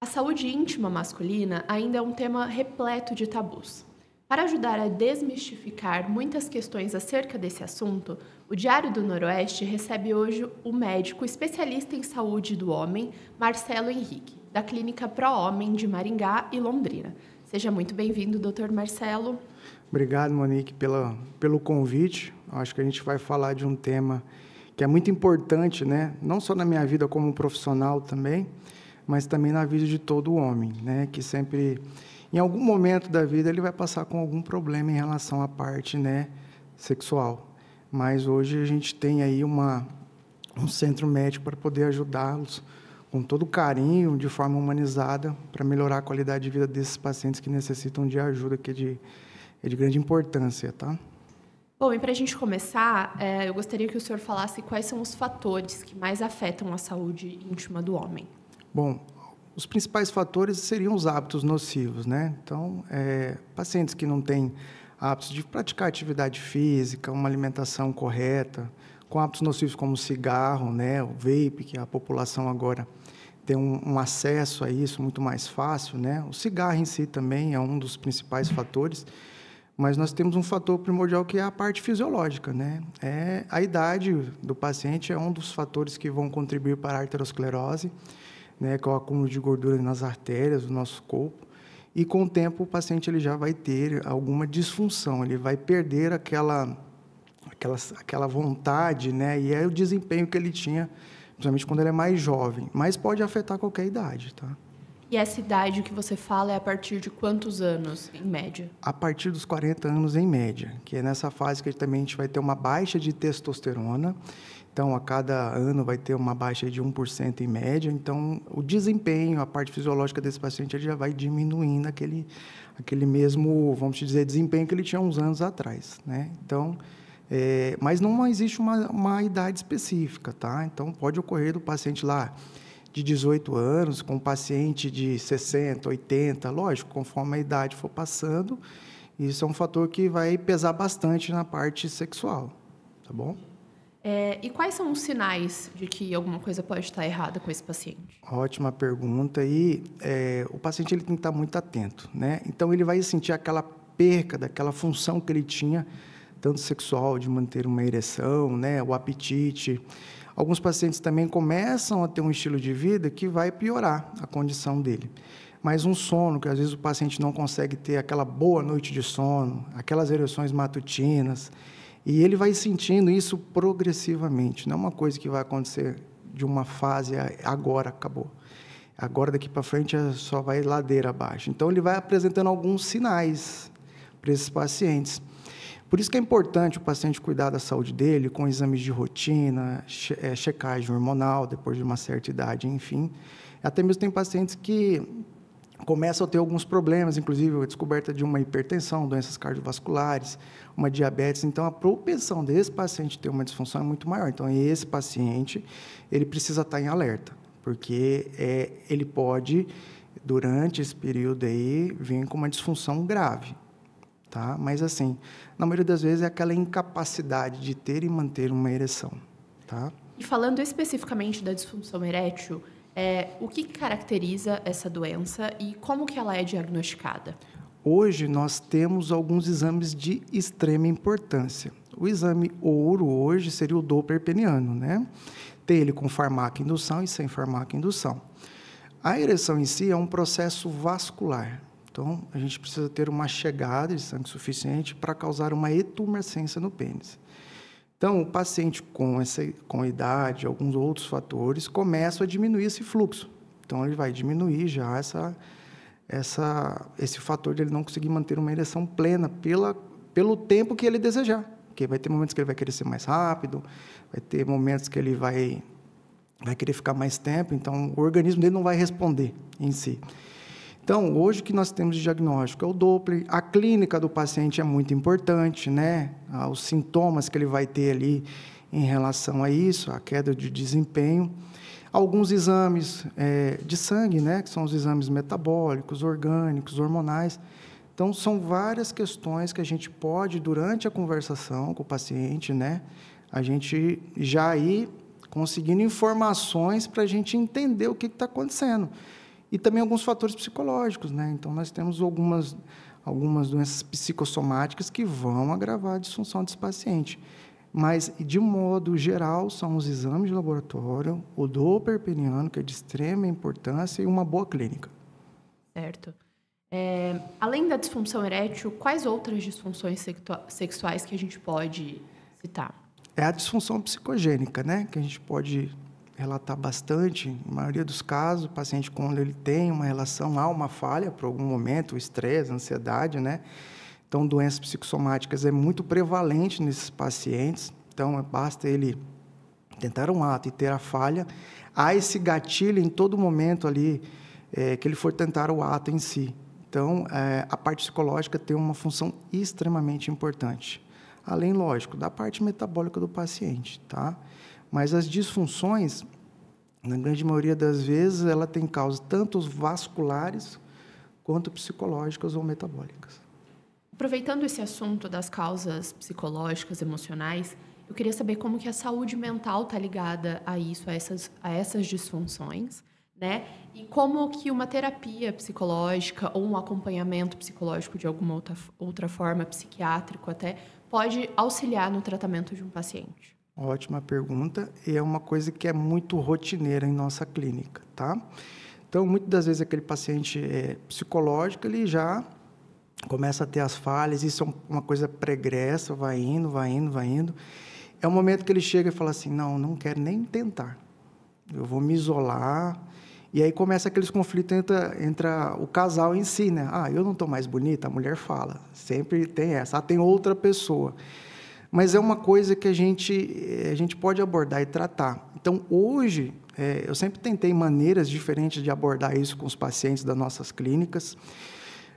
A saúde íntima masculina ainda é um tema repleto de tabus. Para ajudar a desmistificar muitas questões acerca desse assunto, o Diário do Noroeste recebe hoje o médico especialista em saúde do homem, Marcelo Henrique, da Clínica Pro Homem de Maringá e Londrina. Seja muito bem-vindo, Dr. Marcelo. Obrigado, Monique, pelo convite. Acho que a gente vai falar de um tema que é muito importante, né? Não só na minha vida como profissional também, mas também na vida de todo homem, né? Que sempre, em algum momento da vida, ele vai passar com algum problema em relação à parte, né, sexual. Mas hoje a gente tem aí um centro médico para poder ajudá-los com todo carinho, de forma humanizada, para melhorar a qualidade de vida desses pacientes que necessitam de ajuda, que é de grande importância, tá? Bom, e para a gente começar, eu gostaria que o senhor falasse quais são os fatores que mais afetam a saúde íntima do homem. Bom, os principais fatores seriam os hábitos nocivos, né? Então, pacientes que não têm hábitos de praticar atividade física, uma alimentação correta, com hábitos nocivos como o cigarro, né? O vape, que a população agora tem um acesso a isso muito mais fácil, né? O cigarro em si também é um dos principais fatores, mas nós temos um fator primordial que é a parte fisiológica, né? A idade do paciente é um dos fatores que vão contribuir para a arteriosclerose, né, que é o acúmulo de gordura nas artérias do nosso corpo, e com o tempo o paciente ele já vai ter alguma disfunção, ele vai perder aquela vontade, né, e é o desempenho que ele tinha, principalmente quando ele é mais jovem, mas pode afetar qualquer idade, tá? E essa idade que você fala é a partir de quantos anos, em média? A partir dos 40 anos, em média, que é nessa fase que também a gente vai ter uma baixa de testosterona. Então, a cada ano vai ter uma baixa de 1% em média. Então, o desempenho, a parte fisiológica desse paciente, ele já vai diminuindo aquele mesmo, vamos dizer, desempenho que ele tinha uns anos atrás, né? Então, mas não existe uma idade específica, tá? Então, pode ocorrer do paciente lá de 18 anos, com um paciente de 60, 80, lógico, conforme a idade for passando, isso é um fator que vai pesar bastante na parte sexual, tá bom? E quais são os sinais de que alguma coisa pode estar errada com esse paciente? Ótima pergunta. E o paciente ele tem que estar muito atento, né? Então, ele vai sentir aquela perca daquela função que ele tinha, tanto sexual, de manter uma ereção, né? O apetite. Alguns pacientes também começam a ter um estilo de vida que vai piorar a condição dele. Mas um sono, que às vezes o paciente não consegue ter aquela boa noite de sono, aquelas ereções matutinas, e ele vai sentindo isso progressivamente. Não é uma coisa que vai acontecer de uma fase, agora acabou. Agora, daqui para frente, só vai ladeira abaixo. Então, ele vai apresentando alguns sinais para esses pacientes. Por isso que é importante o paciente cuidar da saúde dele com exames de rotina, checagem hormonal, depois de uma certa idade, enfim. Até mesmo tem pacientes que começam a ter alguns problemas, inclusive a descoberta de uma hipertensão, doenças cardiovasculares, uma diabetes. Então, a propensão desse paciente ter uma disfunção é muito maior. Então, esse paciente, ele precisa estar em alerta, porque ele pode, durante esse período aí, vir com uma disfunção grave, tá? Mas, assim, na maioria das vezes é aquela incapacidade de ter e manter uma ereção, tá? E falando especificamente da disfunção erétil, o que caracteriza essa doença e como que ela é diagnosticada? Hoje, nós temos alguns exames de extrema importância. O exame ouro hoje seria o Doppler peniano, né? Tem ele com farmacoindução e sem farmacoindução. A ereção em si é um processo vascular. Então, a gente precisa ter uma chegada de sangue suficiente para causar uma etumescência no pênis. Então, o paciente com a idade, alguns outros fatores, começa a diminuir esse fluxo. Então, ele vai diminuir já esse fator de ele não conseguir manter uma ereção plena pelo tempo que ele desejar. Porque vai ter momentos que ele vai querer ser mais rápido, vai ter momentos que ele vai querer ficar mais tempo, então o organismo dele não vai responder em si. Então, hoje o que nós temos de diagnóstico é o Doppler. A clínica do paciente é muito importante, né? Os sintomas que ele vai ter ali em relação a isso, a queda de desempenho. Alguns exames de sangue, né? Que são os exames metabólicos, orgânicos, hormonais. Então, são várias questões que a gente pode, durante a conversação com o paciente, né? A gente já ir conseguindo informações para a gente entender o que está acontecendo. E também alguns fatores psicológicos, né? Então, nós temos algumas doenças psicossomáticas que vão agravar a disfunção desse paciente. Mas, de modo geral, são os exames de laboratório, o Doppler peniano, que é de extrema importância, e uma boa clínica. Certo. Além da disfunção erétil, quais outras disfunções sexuais que a gente pode citar? É a disfunção psicogênica, né? Que a gente pode relatar bastante. Na maioria dos casos, o paciente, quando ele tem uma relação, há uma falha por algum momento, o estresse, a ansiedade, né? Então, doenças psicossomáticas é muito prevalente nesses pacientes. Então, basta ele tentar um ato e ter a falha. Há esse gatilho em todo momento ali que ele for tentar o ato em si. Então, a parte psicológica tem uma função extremamente importante. Além, lógico, da parte metabólica do paciente, tá? Mas as disfunções, na grande maioria das vezes, ela tem causas tanto vasculares quanto psicológicas ou metabólicas. Aproveitando esse assunto das causas psicológicas, emocionais, eu queria saber como que a saúde mental está ligada a isso, a essas disfunções, né? E como que uma terapia psicológica ou um acompanhamento psicológico de alguma outra forma, psiquiátrico até, pode auxiliar no tratamento de um paciente. Ótima pergunta, e é uma coisa que é muito rotineira em nossa clínica, tá? Então, muitas das vezes aquele paciente psicológico, ele já começa a ter as falhas, isso é uma coisa pregressa, vai indo. É o momento que ele chega e fala assim, não quero nem tentar, eu vou me isolar. E aí começa aqueles conflitos entre o casal em si, né? Eu não estou mais bonita, a mulher fala, sempre tem essa, tem outra pessoa. Mas é uma coisa que a gente pode abordar e tratar. Então, hoje, eu sempre tentei maneiras diferentes de abordar isso com os pacientes das nossas clínicas,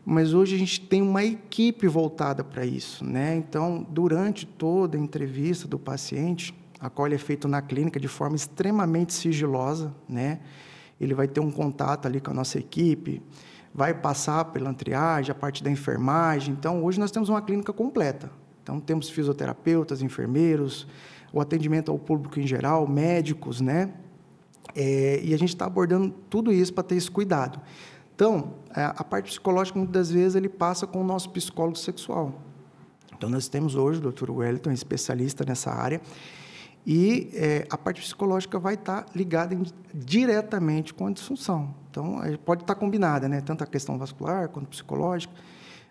mas hoje a gente tem uma equipe voltada para isso, né? Então, durante toda a entrevista do paciente, a qual é feita na clínica de forma extremamente sigilosa, né? Ele vai ter um contato ali com a nossa equipe, vai passar pela triagem, a parte da enfermagem. Então, hoje nós temos uma clínica completa. Então, temos fisioterapeutas, enfermeiros, o atendimento ao público em geral, médicos, né? E a gente está abordando tudo isso para ter esse cuidado. Então, a parte psicológica, muitas das vezes, ele passa com o nosso psicólogo sexual. Então, nós temos hoje o Dr. Wellington, especialista nessa área, e a parte psicológica vai estar ligada diretamente com a disfunção. Então, pode estar combinada, né? Tanto a questão vascular quanto psicológica,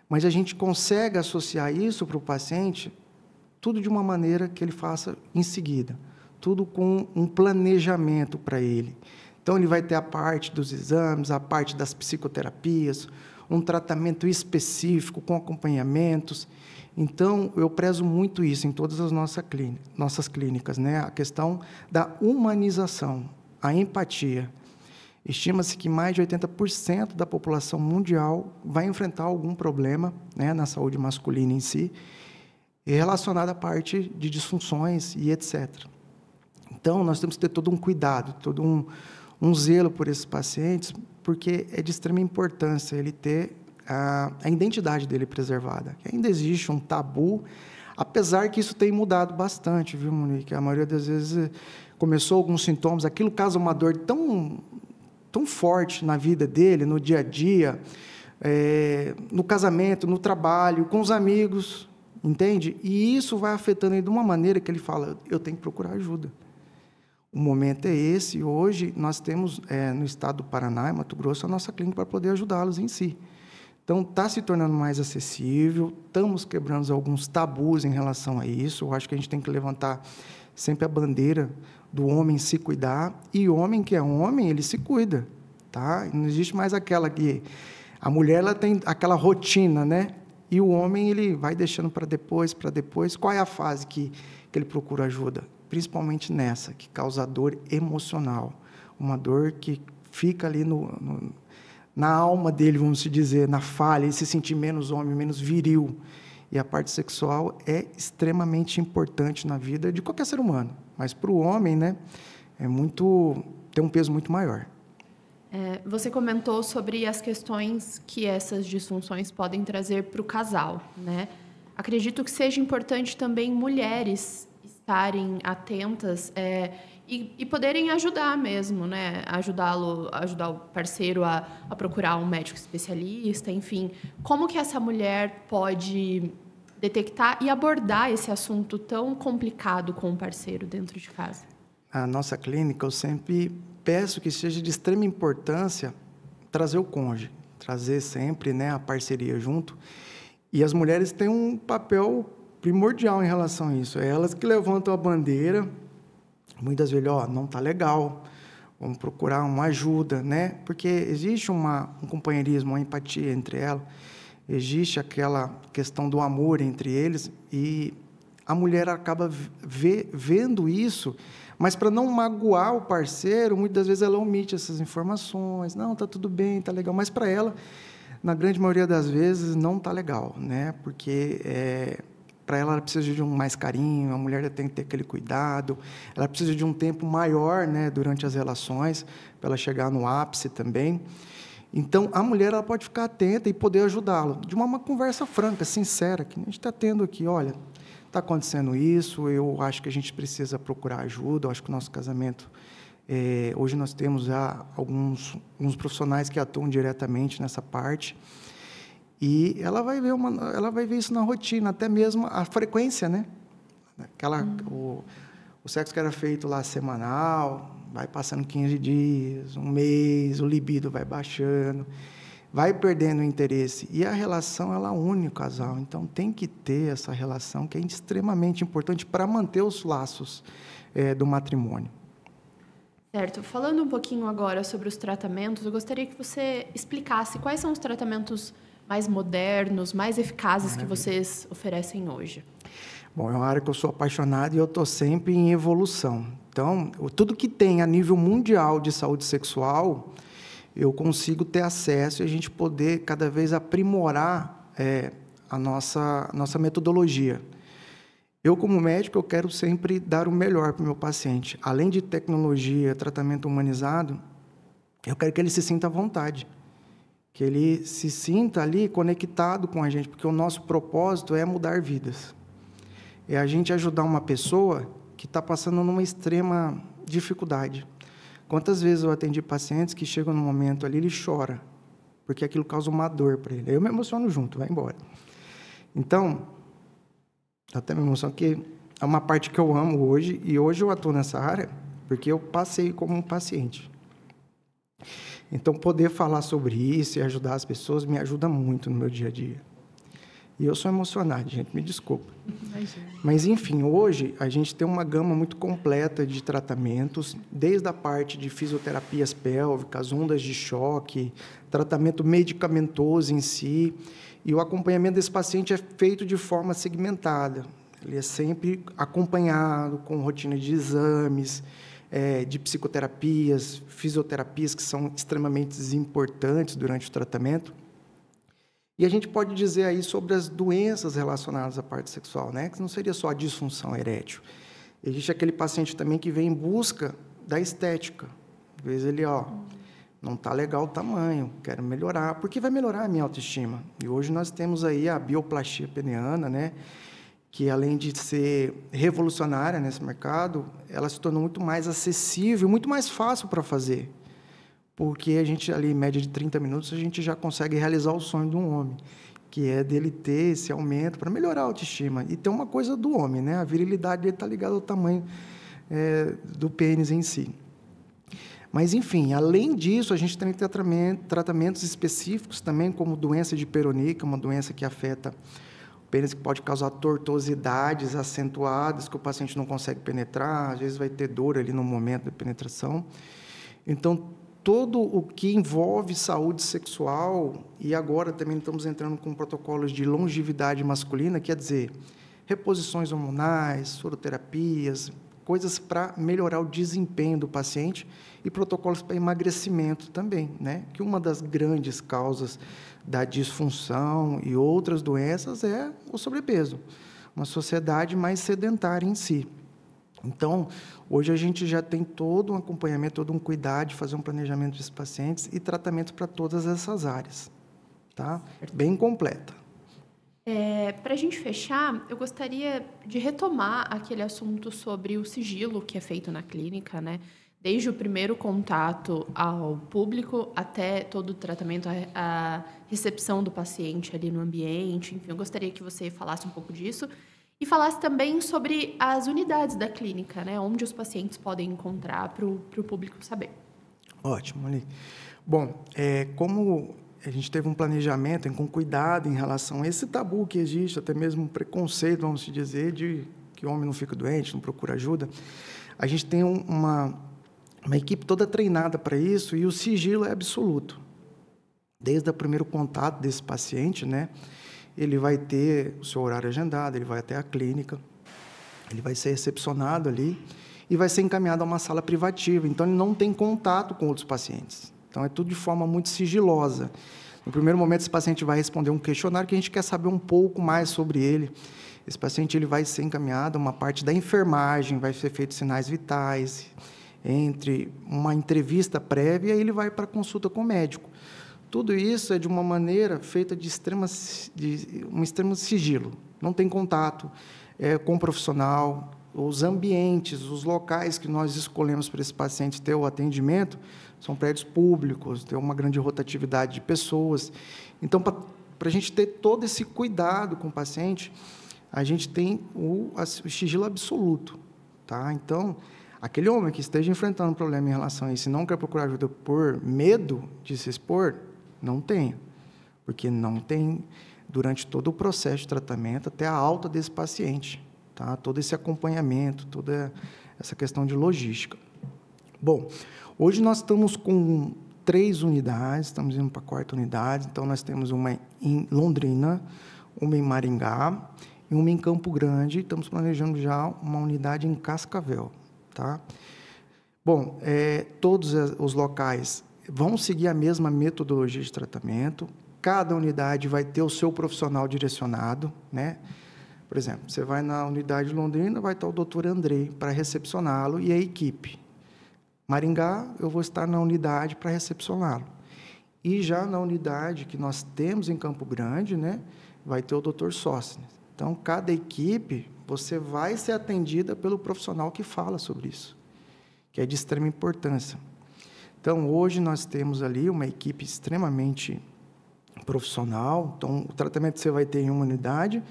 mas a gente consegue associar isso para o paciente, tudo de uma maneira que ele faça em seguida, tudo com um planejamento para ele. Então, ele vai ter a parte dos exames, a parte das psicoterapias, um tratamento específico com acompanhamentos. Então, eu prezo muito isso em todas as nossas clínicas, né? A questão da humanização, a empatia. Estima-se que mais de 80% da população mundial vai enfrentar algum problema, né, na saúde masculina em si, relacionado à parte de disfunções e etc. Então, nós temos que ter todo um cuidado, todo um zelo por esses pacientes, porque é de extrema importância ele ter a identidade dele preservada. Ainda existe um tabu, apesar que isso tem mudado bastante, viu, Monique? A maioria das vezes começou alguns sintomas, aquilo causa uma dor tão forte na vida dele, no dia a dia, no casamento, no trabalho, com os amigos, entende? E isso vai afetando ele de uma maneira que ele fala, eu tenho que procurar ajuda. O momento é esse, e hoje nós temos, no estado do Paraná, em Mato Grosso, a nossa clínica para poder ajudá-los em si. Então, está se tornando mais acessível, estamos quebrando alguns tabus em relação a isso. Eu acho que a gente tem que levantar sempre a bandeira do homem se cuidar, e o homem que é homem, ele se cuida, tá? Não existe mais aquela que... A mulher, ela tem aquela rotina, né? E o homem, ele vai deixando para depois. Qual é a fase que ele procura ajuda? Principalmente nessa, que causa dor emocional. Uma dor que fica ali na alma dele, vamos dizer, na falha, ele se sentir menos homem, menos viril. E a parte sexual é extremamente importante na vida de qualquer ser humano. Mas, para o homem, né, tem um peso muito maior. Você comentou sobre as questões que essas disfunções podem trazer para o casal, né? Acredito que seja importante também mulheres estarem atentas e poderem ajudar mesmo, né? Ajudar o parceiro a procurar um médico especialista, enfim. Como que essa mulher pode detectar e abordar esse assunto tão complicado com o parceiro dentro de casa? A nossa clínica, eu sempre peço que seja de extrema importância trazer o cônjuge, trazer sempre, né, a parceria junto. E as mulheres têm um papel primordial em relação a isso. É elas que levantam a bandeira, muitas vezes, não está legal, vamos procurar uma ajuda, né? Porque existe um companheirismo, uma empatia entre elas, existe aquela questão do amor entre eles, e a mulher acaba vendo isso, mas para não magoar o parceiro, muitas vezes ela omite essas informações. Não, está tudo bem, está legal, mas para ela, na grande maioria das vezes, não está legal, né? Porque para ela precisa de um mais carinho, a mulher tem que ter aquele cuidado, ela precisa de um tempo maior, né, durante as relações, para ela chegar no ápice também. Então, a mulher ela pode ficar atenta e poder ajudá-lo, de uma conversa franca, sincera, que a gente está tendo aqui. Olha, está acontecendo isso, eu acho que a gente precisa procurar ajuda, eu acho que o nosso casamento... hoje nós temos já alguns profissionais que atuam diretamente nessa parte, e ela vai ver isso na rotina, até mesmo a frequência, né? O sexo que era feito lá semanal, vai passando 15 dias, um mês, o libido vai baixando, vai perdendo o interesse. E a relação, ela une o casal. Então, tem que ter essa relação, que é extremamente importante para manter os laços do matrimônio. Certo. Falando um pouquinho agora sobre os tratamentos, eu gostaria que você explicasse quais são os tratamentos mais modernos, mais eficazes que vocês oferecem hoje. Bom, é uma área que eu sou apaixonado e eu estou sempre em evolução. Então, tudo que tem a nível mundial de saúde sexual, eu consigo ter acesso e a gente poder cada vez aprimorar a nossa metodologia. Eu, como médico, eu quero sempre dar o melhor para o meu paciente. Além de tecnologia, tratamento humanizado, eu quero que ele se sinta à vontade, que ele se sinta ali conectado com a gente, porque o nosso propósito é mudar vidas. É a gente ajudar uma pessoa que está passando numa extrema dificuldade. Quantas vezes eu atendi pacientes que chegam num momento ali, ele chora, porque aquilo causa uma dor para ele. Eu me emociono junto, vai embora. Então, até me emociono, que é uma parte que eu amo hoje, e hoje eu atuo nessa área, porque eu passei como um paciente. Então, poder falar sobre isso e ajudar as pessoas me ajuda muito no meu dia a dia. E eu sou emocionado, gente, me desculpa. Mas, enfim, hoje a gente tem uma gama muito completa de tratamentos, desde a parte de fisioterapias pélvicas, ondas de choque, tratamento medicamentoso em si, e o acompanhamento desse paciente é feito de forma segmentada. Ele é sempre acompanhado com rotina de exames, de psicoterapias, fisioterapias, que são extremamente importantes durante o tratamento. E a gente pode dizer aí sobre as doenças relacionadas à parte sexual, né? Que não seria só a disfunção erétil. Existe aquele paciente também que vem em busca da estética. Às vezes ele, não está legal o tamanho, quero melhorar, porque vai melhorar a minha autoestima. E hoje nós temos aí a bioplastia peniana, né? Que além de ser revolucionária nesse mercado, ela se tornou muito mais acessível, muito mais fácil para fazer. Porque a gente, ali, em média de 30 minutos, a gente já consegue realizar o sonho de um homem, que é dele ter esse aumento para melhorar a autoestima. E tem uma coisa do homem, né? A virilidade dele está ligada ao tamanho do pênis em si. Mas, enfim, além disso, a gente tem tratamentos específicos também, como doença de Peyronie, que é uma doença que afeta o pênis, que pode causar tortuosidades acentuadas, que o paciente não consegue penetrar, às vezes vai ter dor ali no momento da penetração. Então, todo o que envolve saúde sexual, e agora também estamos entrando com protocolos de longevidade masculina, quer dizer, reposições hormonais, soroterapias, coisas para melhorar o desempenho do paciente, e protocolos para emagrecimento também, né? Que uma das grandes causas da disfunção e outras doenças é o sobrepeso, uma sociedade mais sedentária em si. Então, hoje a gente já tem todo um acompanhamento, todo um cuidado de fazer um planejamento desses pacientes e tratamento para todas essas áreas, tá? Bem completa. Para a gente fechar, eu gostaria de retomar aquele assunto sobre o sigilo que é feito na clínica, né? Desde o primeiro contato ao público até todo o tratamento, a recepção do paciente ali no ambiente. Enfim, eu gostaria que você falasse um pouco disso e falasse também sobre as unidades da clínica, né? Onde os pacientes podem encontrar para o público saber. Ótimo, Ali. Bom, como a gente teve um planejamento com cuidado em relação a esse tabu que existe, até mesmo um preconceito, vamos dizer, de que o homem não fica doente, não procura ajuda, a gente tem uma equipe toda treinada para isso e o sigilo é absoluto. Desde o primeiro contato desse paciente, né, ele vai ter o seu horário agendado, ele vai até a clínica, ele vai ser recepcionado ali e vai ser encaminhado a uma sala privativa. Então, ele não tem contato com outros pacientes. Então, é tudo de forma muito sigilosa. No primeiro momento, esse paciente vai responder um questionário que a gente quer saber um pouco mais sobre ele. Esse paciente ele vai ser encaminhado a uma parte da enfermagem, vai ser feito sinais vitais, entre uma entrevista prévia e ele vai para a consulta com o médico. Tudo isso é de uma maneira feita de um extremo sigilo. Não tem contato com o profissional, os ambientes, os locais que nós escolhemos para esse paciente ter o atendimento são prédios públicos, tem uma grande rotatividade de pessoas. Então, para a gente ter todo esse cuidado com o paciente, a gente tem o sigilo absoluto. Tá? Então, aquele homem que esteja enfrentando um problema em relação a isso e não quer procurar ajuda por medo de se expor, não tenha. Porque não tem, durante todo o processo de tratamento, até a alta desse paciente. Tá? Todo esse acompanhamento, toda essa questão de logística. Bom, hoje nós estamos com 3 unidades, estamos indo para a 4ª unidade, então nós temos uma em Londrina, uma em Maringá e uma em Campo Grande, estamos planejando já uma unidade em Cascavel. Tá? Bom, todos os locais vão seguir a mesma metodologia de tratamento, cada unidade vai ter o seu profissional direcionado, né? Por exemplo, você vai na unidade de Londrina, vai estar o doutor Andrei para recepcioná-lo e a equipe. Maringá, eu vou estar na unidade para recepcioná-lo. E já na unidade que nós temos em Campo Grande, né, vai ter o doutor Sócrates. Então, cada equipe, você vai ser atendida pelo profissional que fala sobre isso, que é de extrema importância. Então, hoje nós temos ali uma equipe extremamente profissional. Então, o tratamento que você vai ter em uma unidade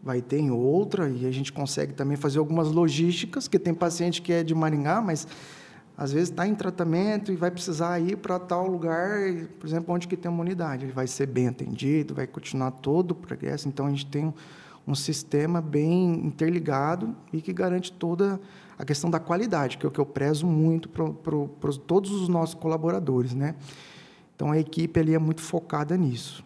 vai ter em outra, e a gente consegue também fazer algumas logísticas, que tem paciente que é de Maringá, mas às vezes está em tratamento e vai precisar ir para tal lugar, por exemplo, onde que tem uma unidade. Ele vai ser bem atendido, vai continuar todo o progresso. Então, a gente tem um sistema bem interligado e que garante toda a questão da qualidade, que é o que eu prezo muito para todos os nossos colaboradores, né? Então, a equipe ali é muito focada nisso.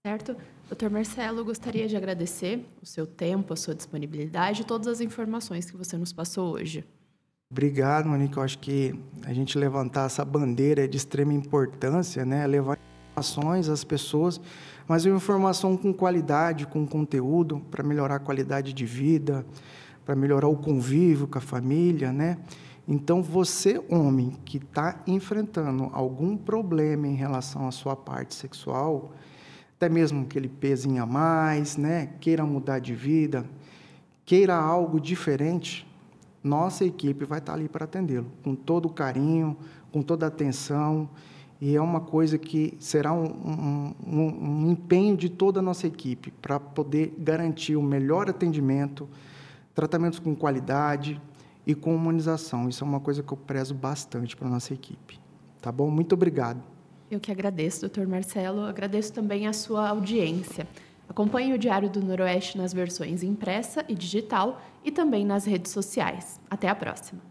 Certo. Dr. Marcelo, gostaria de agradecer o seu tempo, a sua disponibilidade e todas as informações que você nos passou hoje. Obrigado, Monique. Eu acho que a gente levantar essa bandeira é de extrema importância, né? Levar informações às pessoas, mas uma informação com qualidade, com conteúdo, para melhorar a qualidade de vida, para melhorar o convívio com a família, né? Então, você, homem, que está enfrentando algum problema em relação à sua parte sexual, até mesmo aquele pezinho a mais, né? Queira mudar de vida, queira algo diferente, nossa equipe vai estar ali para atendê-lo, com todo o carinho, com toda a atenção, e é uma coisa que será um empenho de toda a nossa equipe para poder garantir o melhor atendimento, tratamentos com qualidade e com humanização. Isso é uma coisa que eu prezo bastante para a nossa equipe. Tá bom? Muito obrigado. Eu que agradeço, Dr. Marcelo. Agradeço também a sua audiência. Acompanhe o Diário do Noroeste nas versões impressa e digital e também nas redes sociais. Até a próxima!